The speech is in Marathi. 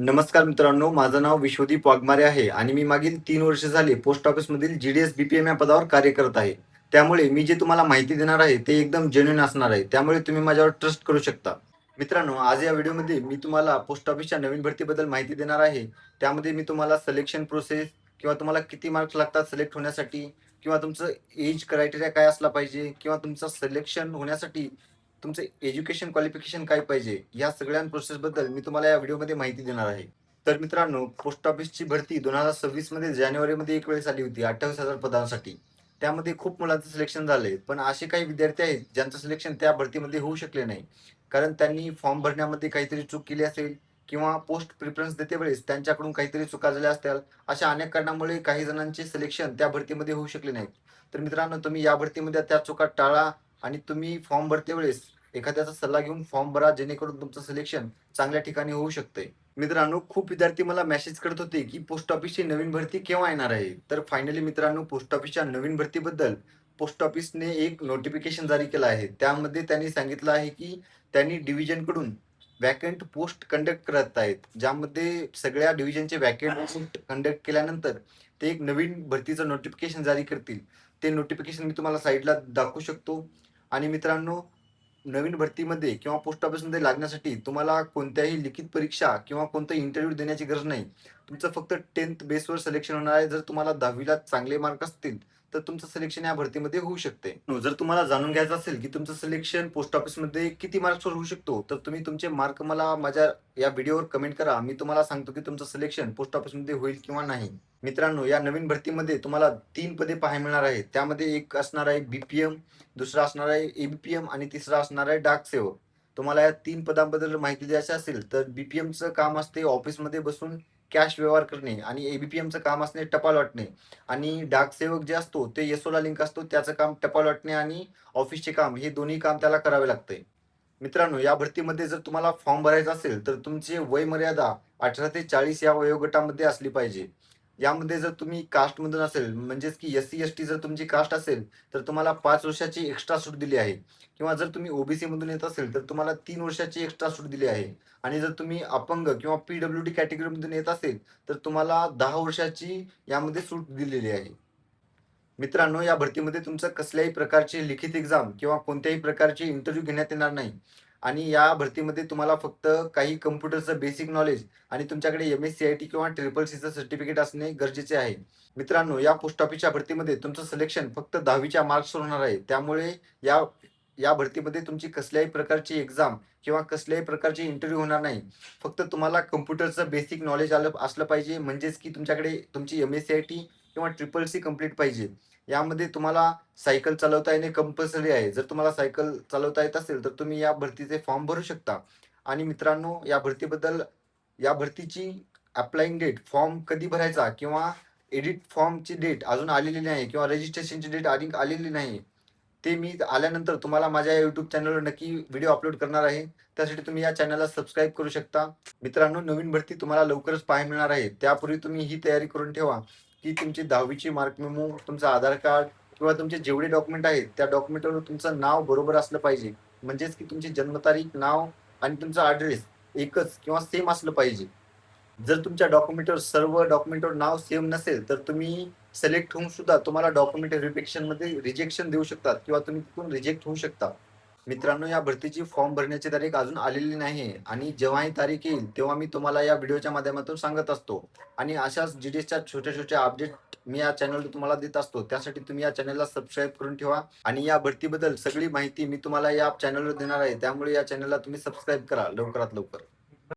नमस्कार मित्रांनो, माझं नाव विश्वदीप वाघमारे आहे आणि मी मागील 3 वर्ष झाले पोस्ट ऑफिसमधील GDS BPM या पदावर कार्य करत आहे. त्यामुळे मी जे तुम्हाला माहिती देणार आहे ते एकदम जेन्युइन असणार आहे. त्यामुळे तुम्ही माझ्यावर ट्रस्ट करू शकता. मित्रांनो, आज या व्हिडिओमध्ये मी तुम्हाला पोस्ट ऑफिसच्या नवीन भरतीबद्दल माहिती देणार आहे. त्यामध्ये मी तुम्हाला सिलेक्शन प्रोसेस किंवा तुम्हाला किती मार्क्स लागतात सिलेक्ट होण्यासाठी किंवा तुमचं एज क्रायटेरिया काय असला पाहिजे किंवा तुमचं सिलेक्शन होण्यासाठी तुमचं एज्युकेशन क्वालिफिकेशन काय पाहिजे, या सगळ्या प्रोसेसबद्दल मी तुम्हाला या व्हिडिओमध्ये माहिती देणार आहे. तर मित्रांनो, पोस्ट ऑफिसची भरती 2026 मध्ये जानेवारीमध्ये एक वेळेस आली होती 28,000 पदांसाठी. त्यामध्ये खूप मुलांचं सिलेक्शन झालंय, पण असे काही विद्यार्थी आहेत ज्यांचं सिलेक्शन त्या भरतीमध्ये होऊ शकले नाही. कारण त्यांनी फॉर्म भरण्यामध्ये काहीतरी चूक केली असेल किंवा पोस्ट प्रिफरन्स देते वेळेस त्यांच्याकडून काहीतरी चुका झाल्या असतील. अशा अनेक कारणामुळे काही जणांचे सिलेक्शन त्या भरतीमध्ये होऊ शकले नाहीत. तर मित्रांनो, तुम्ही या भरतीमध्ये त्या चुका टाळा आणि तुम्ही फॉर्म भरते वेळेस एखाद्याचा सल्ला घेऊन फॉर्म भरा, जेणेकरून तुमचं सिलेक्शन चांगल्या ठिकाणी होऊ शकते. मित्रांनो, खूप विद्यार्थी मला मेसेज करत होते की पोस्ट ऑफिसची नवीन भरती केव्हा येणार आहे. तर फायनली मित्रांनो, पोस्ट ऑफिसच्या नवीन भरतीबद्दल पोस्ट ऑफिसने एक नोटिफिकेशन जारी केलं आहे. त्यामध्ये त्यांनी सांगितलं आहे की त्यांनी डिव्हिजनकडून वॅकंट पोस्ट कंडक्ट करत आहेत, ज्यामध्ये सगळ्या डिव्हिजनचे वॅकंट पोस्ट कंडक्ट केल्यानंतर ते एक नवीन भरतीचं नोटिफिकेशन जारी करतील. ते नोटिफिकेशन मी तुम्हाला साईडला दाखवू शकतो. आणि मित्रांनो, नवीन भरतीमध्ये किंवा पोस्ट ऑफिसमध्ये लागण्यासाठी तुम्हाला कोणत्याही लिखित परीक्षा किंवा कोणताही इंटरव्ह्यू देण्याची गरज नाही. तुमचं फक्त 10th बेसवर सिलेक्शन होणार आहे. जर तुम्हाला 10वीला चांगले मार्क असतील तर तुमचं सिलेक्शन या भरतीमध्ये होऊ शकते. जर तुम्हाला जाणून घ्यायचं असेल की तुमचं सिलेक्शन पोस्ट ऑफिसमध्ये किती मार्क्सवर होऊ शकतो, तर तुम्ही तुमचे मार्क मला माझ्या या व्हिडिओवर कमेंट करा. मी तुम्हाला सांगतो की तुमचं सिलेक्शन पोस्ट ऑफिसमध्ये होईल किंवा नाही. मित्रांनो, या नवीन भरतीमध्ये तुम्हाला 3 पदे पाहायला मिळणार आहेत. त्यामध्ये एक असणार आहे BPM, दुसरा असणार आहे ABPM आणि तिसरा असणार आहे डाक सेवक. तुम्हाला या 3 पदांबद्दल माहिती द्यायची असेल तर BPMचं काम असते ऑफिसमध्ये बसून कॅश व्यवहार करणे आणि ABPMचं काम असणे टपाल वाटणे आणि डाक सेवक जे असतो ते SOला लिंक असतो, त्याचं काम टपाल वाटणे आणि ऑफिसचे काम, हे दोन्ही काम त्याला करावे लागते. मित्रांनो, या भरतीमध्ये जर तुम्हाला फॉर्म भरायचा असेल तर तुमची वय मर्यादा 18 ते 40 या वयोगटामध्ये असली पाहिजे. यामध्ये जर तुम्ही कास्टमधून असेल, म्हणजेच की SC ST जर तुमची कास्ट असेल तर तुम्हाला 5 वर्षाची एक्स्ट्रा सूट दिली आहे किंवा जर तुम्ही OBC मधून येत असेल तर तुम्हाला 3 वर्षाची एक्स्ट्रा सूट दिली आहे आणि जर तुम्ही अपंग किंवा PWD कॅटेगरीमधून येत असेल तर तुम्हाला 10 वर्षाची यामध्ये सूट दिलेली आहे. मित्रांनो, या भरतीमध्ये तुमचं कसल्याही प्रकारची लिखित एक्झाम किंवा कोणत्याही प्रकारचे इंटरव्ह्यू घेण्यात येणार नाही आणि या भरतीमध्ये तुम्हाला फक्त काही कम्प्युटरचं बेसिक नॉलेज आणि तुमच्याकडे MSc IT किंवा CCC सर्टिफिकेट असणे गरजेचे आहे. मित्रांनो, या पोस्ट ऑफिसच्या भरतीमध्ये तुमचं सिलेक्शन फक्त 10वीच्या मार्क्सवर होणार आहे. त्यामुळे या या भरतीमध्ये तुमची कसल्याही प्रकारची एक्झाम किंवा कसल्याही प्रकारचे इंटरव्ह्यू होणार नाही. फक्त तुम्हाला कम्प्युटरचं बेसिक नॉलेज असलं पाहिजे, म्हणजेच की तुमच्याकडे तुमची MSc IT किंवा CCC कंप्लीट पाहिजे. यामध्ये तुम्हाला सायकल चालवता येणे कंपल्सरी आहे. जर तुम्हाला सायकल चालवता येत असेल तर तुम्ही या भरतीचे फॉर्म भरू शकता. आणि मित्रांनो, या भरतीची अप्लाइंग डेट, फॉर्म कधी भरायचा किंवा एडिट फॉर्मची डेट अजून आलेली नाही किंवा रजिस्ट्रेशनची डेट आलेली नाही. ते मी आल्यानंतर तुम्हाला माझ्या YouTube चॅनलवर नक्की व्हिडिओ अपलोड करणार आहे. त्यासाठी तुम्ही या चॅनलला सबस्क्राईब करू शकता. मित्रांनो, नवीन भरती तुम्हाला लवकरच पाहायला मिळणार आहे. त्यापूर्वी तुम्ही ही तयारी करून ठेवा की तुमची 10वीची मार्क मेमो, तुमचं आधार कार्ड किंवा तुमचे जेवढे डॉक्युमेंट आहेत त्या डॉक्युमेंटवर तुमचं नाव बरोबर असलं पाहिजे. म्हणजेच की तुमची जन्मतारीख, नाव आणि तुमचा ॲड्रेस एकच किंवा सेम असलं पाहिजे. जर तुमच्या सर्व डॉक्युमेंटवर नाव सेम नसेल तर तुम्ही सिलेक्ट होऊन सुद्धा तुम्हाला डॉक्युमेंट व्हेरिफिकेशनमध्ये रिजेक्शन देऊ शकतात किंवा तुम्ही तिथून रिजेक्ट होऊ शकता. मित्रांनो, या भरतीची फॉर्म भरण्याची तारीख अजून आलेली नाही आणि जेव्हा ही तारीख येईल तेव्हा मी तुम्हाला या व्हिडिओच्या माध्यमातून सांगत असतो. आणि अशाच GDSच्या छोट्या-छोट्या अपडेट मी या चॅनलवर तुम्हाला देत असतो. त्यासाठी तुम्ही या चॅनलला सबस्क्राईब करून ठेवा आणि या भरतीबद्दल सगळी माहिती मी तुम्हाला या चॅनलवर देणार आहे. त्यामुळे या चॅनलला तुम्ही सबस्क्राईब करा लवकरात लवकर.